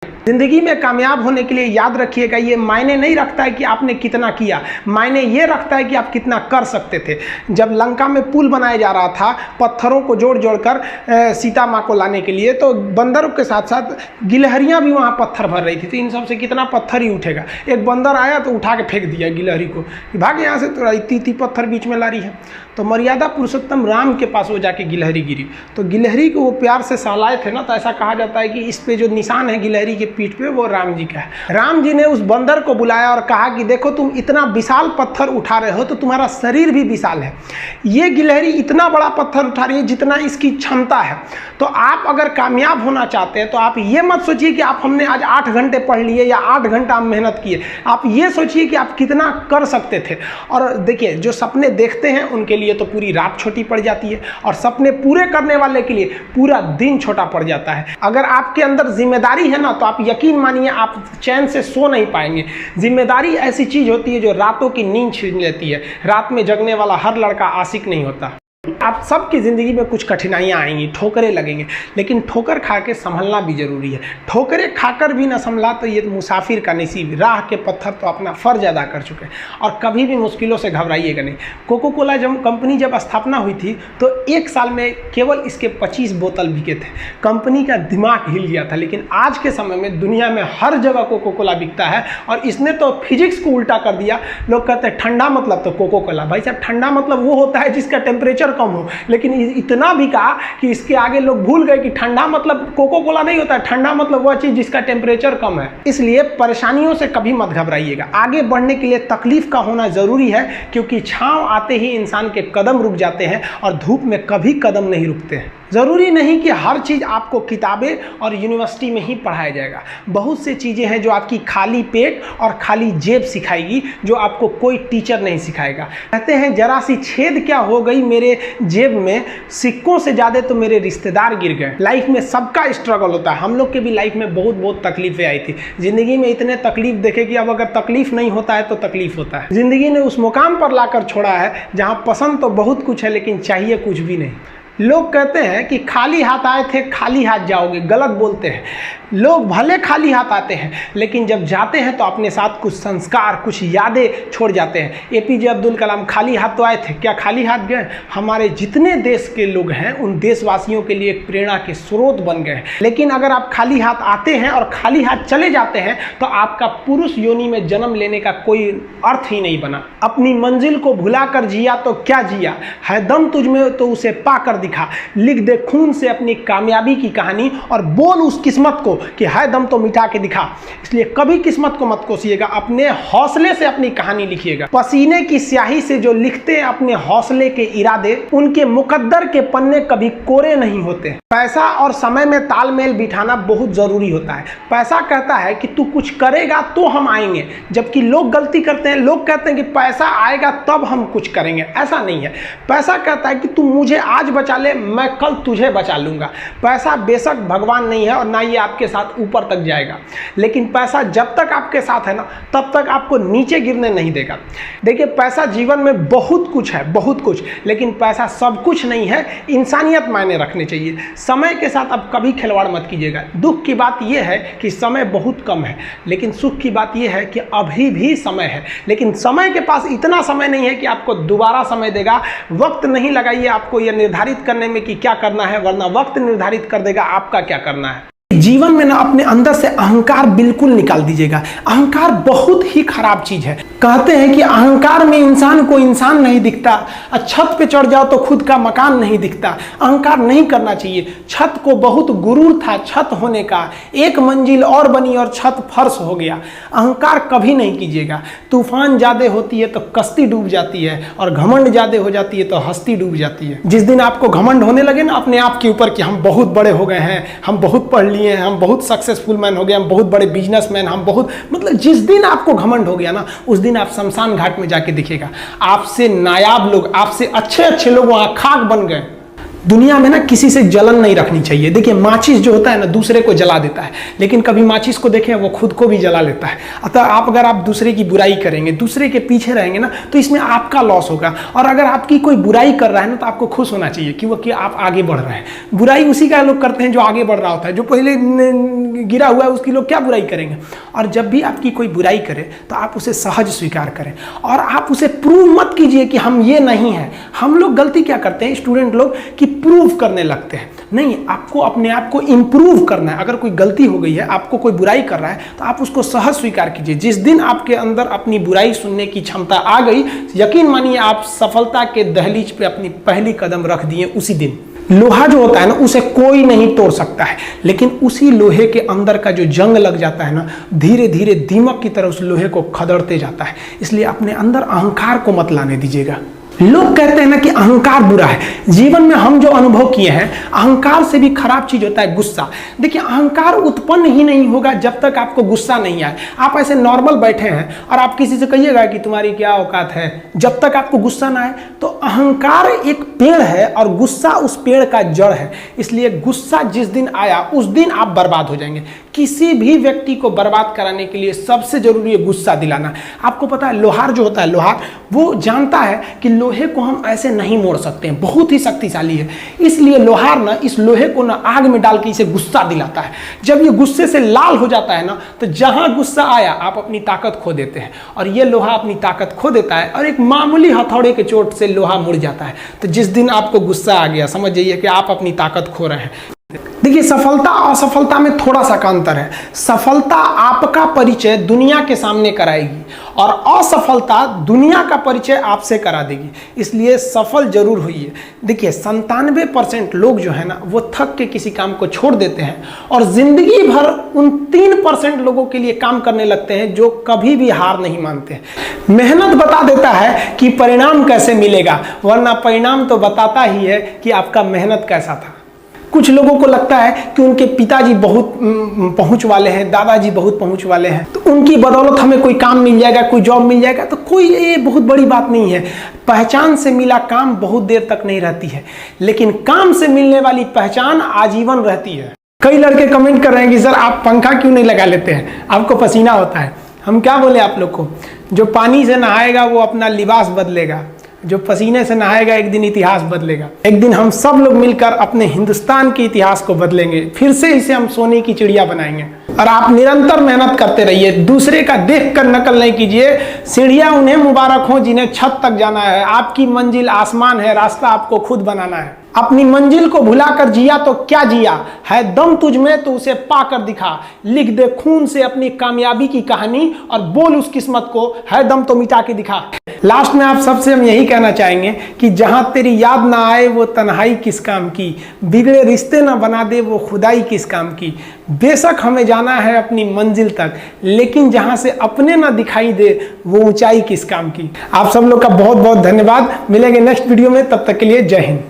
जिंदगी में कामयाब होने के लिए याद रखिएगा, ये मायने नहीं रखता है कि आपने कितना किया, मायने ये रखता है कि आप कितना कर सकते थे। जब लंका में पुल बनाया जा रहा था पत्थरों को जोड़ जोड़ कर सीता माँ को लाने के लिए, तो बंदरों के साथ साथ गिलहरियाँ भी वहाँ पत्थर भर रही थी। तो इन सब से कितना पत्थर ही उठेगा। एक बंदर आया तो उठा के फेंक दिया गिलहरी को, भाग यहाँ से, तो इतनी पत्थर बीच में ला रही है। तो मर्यादा पुरुषोत्तम राम के पास वो जाके गिलहरी गिरी, तो गिलहरी को वो प्यार से सहलाए थे ना, तो ऐसा कहा जाता है कि इस पे जो निशान है गिलहरी के पीठ पे वो राम जी का है। राम जी ने उस बंदर को बुलाया और कहा कि देखो तुम इतना विशाल पत्थर उठा रहे हो तो तुम्हारा शरीर भी विशाल है, ये गिलहरी इतना बड़ा पत्थर उठा रही है जितना इसकी क्षमता है। तो आप अगर कामयाब होना चाहते हैं तो आप ये मत सोचिए कि आप हमने आज 8 घंटे पढ़ लिए या 8 घंटा हम मेहनत किए, आप ये सोचिए कि आप कितना कर सकते थे। और देखिए जो सपने देखते हैं उनके लिए तो पूरी रात छोटी पड़ जाती है, और सपने पूरे करने वाले के लिए पूरा दिन छोटा पड़ जाता है। अगर आपके अंदर जिम्मेदारी है ना, तो आप यकीन मानिए आप चैन से सो नहीं पाएंगे। जिम्मेदारी ऐसी चीज होती है जो रातों की नींद छीन लेती है। रात में जगने वाला हर लड़का आशिक नहीं होता। आप सबकी ज़िंदगी में कुछ कठिनाइयाँ आएंगी, ठोकरें लगेंगे, लेकिन ठोकर खा के संभलना भी जरूरी है। ठोकरें खाकर भी ना संभला तो ये मुसाफिर का नसीब। राह के पत्थर तो अपना फ़र्ज अदा कर चुके हैं, और कभी भी मुश्किलों से घबराइएगा नहीं। कोको कोला कंपनी जब स्थापना हुई थी तो 1 साल में केवल इसके 25 बोतल बिके थे। कंपनी का दिमाग हिल गया था। लेकिन आज के समय में दुनिया में हर जगह कोको कोला बिकता है, और इसने तो फिजिक्स को उल्टा कर दिया। लोग कहते हैं ठंडा मतलब तो कोको कोला। भाई साहब, ठंडा मतलब वो होता है जिसका टेम्परेचर कम हो, लेकिन इतना भी कहा कि इसके आगे लोग भूल गए कि ठंडा मतलब कोको कोला नहीं होता है। ठंडा मतलब वह चीज जिसका टेम्परेचर कम है। इसलिए परेशानियों से कभी मत घबराइएगा। आगे बढ़ने के लिए तकलीफ का होना जरूरी है, क्योंकि छांव आते ही इंसान के कदम रुक जाते हैं और धूप में कभी कदम नहीं रुकते हैं। ज़रूरी नहीं कि हर चीज़ आपको किताबें और यूनिवर्सिटी में ही पढ़ाया जाएगा। बहुत से चीज़ें हैं जो आपकी खाली पेट और खाली जेब सिखाएगी, जो आपको कोई टीचर नहीं सिखाएगा। कहते हैं जरा सी छेद क्या हो गई मेरे जेब में, सिक्कों से ज़्यादा तो मेरे रिश्तेदार गिर गए। लाइफ में सबका स्ट्रगल होता है। हम लोग के भी लाइफ में बहुत तकलीफें आई थी। ज़िंदगी में इतने तकलीफ देखे कि अब अगर तकलीफ नहीं होता है तो तकलीफ होता है। ज़िंदगी ने उस मुकाम पर लाकर छोड़ा है जहाँ पसंद तो बहुत कुछ है लेकिन चाहिए कुछ भी नहीं। लोग कहते हैं कि खाली हाथ आए थे खाली हाथ जाओगे, गलत बोलते हैं। लोग भले खाली हाथ आते हैं, लेकिन जब जाते हैं तो अपने साथ कुछ संस्कार, कुछ यादें छोड़ जाते हैं। एपीजे अब्दुल कलाम खाली हाथ तो आए थे, क्या खाली हाथ गए? हमारे जितने देश के लोग हैं उन देशवासियों के लिए एक प्रेरणा के स्रोत बन गए हैं। लेकिन अगर आप खाली हाथ आते हैं और खाली हाथ चले जाते हैं तो आपका पुरुष योनि में जन्म लेने का कोई अर्थ ही नहीं बना। अपनी मंजिल को भुला कर जिया तो क्या जिया, है दम तुझ में तो उसे पाकर दिखा। लिख दे खून से अपनी कामयाबी की कहानी और बोल उस किस्मत को कि है दम तो मिटा के दिखा। इसलिए कभी किस्मत को मत कोसिएगा, अपने हौसले से अपनी कहानी लिखिएगा। पसीने की स्याही से जो लिखते हैं अपने हौसले के इरादे, उनके मुकद्दर के पन्ने कभी कोरे नहीं होते। पैसा और समय में तालमेल बिठाना बहुत जरूरी होता है। पैसा कहता है कि तू कुछ करेगा तो हम आएंगे, जबकि लोग गलती करते हैं। लोग कहते हैं कि पैसा आएगा तब हम कुछ करेंगे। ऐसा नहीं है। पैसा कहता है कि तू मुझे आज बचा ले, मैं कल तुझे बचा लूंगा। पैसा बेशक भगवान नहीं है और ना ये आपके साथ ऊपर तक जाएगा, लेकिन पैसा जब तक आपके साथ है ना, तब तक आपको नीचे गिरने नहीं देगा। देखिए, पैसा जीवन में बहुत कुछ है, बहुत कुछ, लेकिन पैसा सब कुछ नहीं है। इंसानियत मायने रखने चाहिए। समय के साथ अब कभी खिलवाड़ मत कीजिएगा। दुख की बात यह है कि समय बहुत कम है, लेकिन सुख की बात यह है कि अभी भी समय है। लेकिन समय के पास इतना समय नहीं है कि आपको दोबारा समय देगा। वक्त नहीं लगाइए आपको यह निर्धारित करने में कि क्या करना है, वरना वक्त निर्धारित कर देगा आपका क्या करना है। जीवन में ना अपने अंदर से अहंकार बिल्कुल निकाल दीजिएगा। अहंकार बहुत ही खराब चीज है। कहते हैं कि अहंकार में इंसान को इंसान नहीं दिखता, छत पे चढ़ जाओ तो खुद का मकान नहीं दिखता। अहंकार नहीं करना चाहिए। छत को बहुत गुरूर था छत होने का, एक मंजिल और बनी और छत फर्श हो गया। अहंकार कभी नहीं कीजिएगा। तूफान ज्यादा होती है तो कश्ती डूब जाती है, और घमंड ज्यादा हो जाती है तो हस्ती डूब जाती है। जिस दिन आपको घमंड होने लगे ना अपने आप के ऊपर कि हम बहुत बड़े हो गए हैं, हम बहुत पढ़ लिए, हम बहुत सक्सेसफुल मैन हो गए, हम बहुत बड़े बिजनेसमैन, हम बहुत, मतलब जिस दिन आपको घमंड हो गया ना, उस दिन आप शमशान घाट में जाके दिखेगा आपसे नायाब लोग, आपसे अच्छे लोग वहां खाक बन गए। दुनिया में ना किसी से जलन नहीं रखनी चाहिए। देखिए माचिस जो होता है ना दूसरे को जला देता है, लेकिन कभी माचिस को देखें वो खुद को भी जला लेता है। अतः अगर आप दूसरे की बुराई करेंगे, दूसरे के पीछे रहेंगे ना, तो इसमें आपका लॉस होगा। और अगर आपकी कोई बुराई कर रहा है ना तो आपको खुश होना चाहिए कि आप आगे बढ़ रहे हैं। बुराई उसी का लोग करते हैं जो आगे बढ़ रहा होता है, जो पहले गिरा हुआ है उसकी लोग क्या बुराई करेंगे। और जब भी आपकी कोई बुराई करे तो आप उसे सहज स्वीकार करें और आप उसे प्रूव मत कीजिए कि हम ये नहीं है। हम लोग गलती क्या करते हैं स्टूडेंट लोग कि प्रूव करने लगते हैं। नहीं, आपको अपने आप को इंप्रूव करना है। अगर कोई गलती हो गई है, आपको कोई बुराई कर रहा है, तो आप उसको सहज स्वीकार कीजिए। जिस दिन आपके अंदर अपनी बुराई सुनने की क्षमता आ गई, यकीन मानिए आप सफलता के दहलीज पे अपनी पहली कदम रख दिए उसी दिन। लोहा जो होता है ना उसे कोई नहीं तोड़ सकता है, लेकिन उसी लोहे के अंदर का जो जंग लग जाता है ना, धीरे धीरे दीमक की तरह उस लोहे को खदड़ते जाता है। इसलिए अपने अंदर अहंकार को मत लाने दीजिएगा। लोग कहते हैं ना कि अहंकार बुरा है। जीवन में हम जो अनुभव किए हैं, अहंकार से भी खराब चीज होता है गुस्सा। देखिए अहंकार उत्पन्न ही नहीं होगा जब तक आपको गुस्सा नहीं आए। आप ऐसे नॉर्मल बैठे हैं और आप किसी से कहिएगा कि तुम्हारी क्या औकात है, जब तक आपको गुस्सा ना आए। तो अहंकार एक पेड़ है और गुस्सा उस पेड़ का जड़ है। इसलिए गुस्सा जिस दिन आया उस दिन आप बर्बाद हो जाएंगे। किसी भी व्यक्ति को बर्बाद कराने के लिए सबसे जरूरी है गुस्सा दिलाना। आपको पता है लोहार जो होता है, लोहार वो जानता है कि लोहे को हम ऐसे नहीं मोड़ सकते हैं, बहुत ही शक्तिशाली है। इसलिए लोहार ना इस लोहे को ना आग में डाल के इसे गुस्सा दिलाता है। जब ये गुस्से से लाल हो जाता है ना, तो जहां गुस्सा आया आप अपनी ताकत खो देते हैं। और ये लोहा अपनी ताकत खो देता है और एक मामूली हथौड़े के चोट से लोहा मुड़ जाता है। तो जिस दिन आपको गुस्सा आ गया, समझ जाइए कि आप अपनी ताकत खो रहे हैं। देखिए सफलता और असफलता में थोड़ा सा का अंतर है। सफलता आपका परिचय दुनिया के सामने कराएगी और असफलता दुनिया का परिचय आपसे करा देगी। इसलिए सफल जरूर होइए। देखिए 97% लोग जो है ना वो थक के किसी काम को छोड़ देते हैं और जिंदगी भर उन 3% लोगों के लिए काम करने लगते हैं जो कभी भी हार नहीं मानते। मेहनत बता देता है कि परिणाम कैसे मिलेगा, वरना परिणाम तो बताता ही है कि आपका मेहनत कैसा था। कुछ लोगों को लगता है कि उनके पिताजी बहुत पहुंच वाले हैं, दादाजी बहुत पहुंच वाले हैं, तो उनकी बदौलत हमें कोई काम मिल जाएगा, कोई जॉब मिल जाएगा। तो कोई ये बहुत बड़ी बात नहीं है। पहचान से मिला काम बहुत देर तक नहीं रहती है, लेकिन काम से मिलने वाली पहचान आजीवन रहती है। कई लड़के कमेंट कर रहे हैं कि सर आप पंखा क्यों नहीं लगा लेते हैं, आपको पसीना होता है। हम क्या बोले आप लोग को, जो पानी से नहाएगा वो अपना लिबास बदलेगा, जो पसीने से नहाएगा एक दिन इतिहास बदलेगा। एक दिन हम सब लोग मिलकर अपने हिंदुस्तान के इतिहास को बदलेंगे, फिर से इसे हम सोने की चिड़िया बनाएंगे। और आप निरंतर मेहनत करते रहिए, दूसरे का देख कर नकल नहीं कीजिए। सीढ़ियां उन्हें मुबारक हो जिन्हें छत तक जाना है। आपकी मंजिल आसमान है, रास्ता आपको खुद बनाना है। अपनी मंजिल को भुलाकर जिया तो क्या जिया, है दम तुझ में तो उसे पाकर दिखा। लिख दे खून से अपनी कामयाबी की कहानी और बोल उस किस्मत को, है दम तो मिटा के दिखा। लास्ट में आप सबसे हम यही कहना चाहेंगे कि जहां तेरी याद ना आए वो तन्हाई किस काम की, बिगड़े रिश्ते ना बना दे वो खुदाई किस काम की। बेशक हमें जाना है अपनी मंजिल तक, लेकिन जहां से अपने ना दिखाई दे वो ऊंचाई किस काम की। आप सब लोग का बहुत बहुत धन्यवाद। मिलेंगे नेक्स्ट वीडियो में, तब तक के लिए जय हिंद।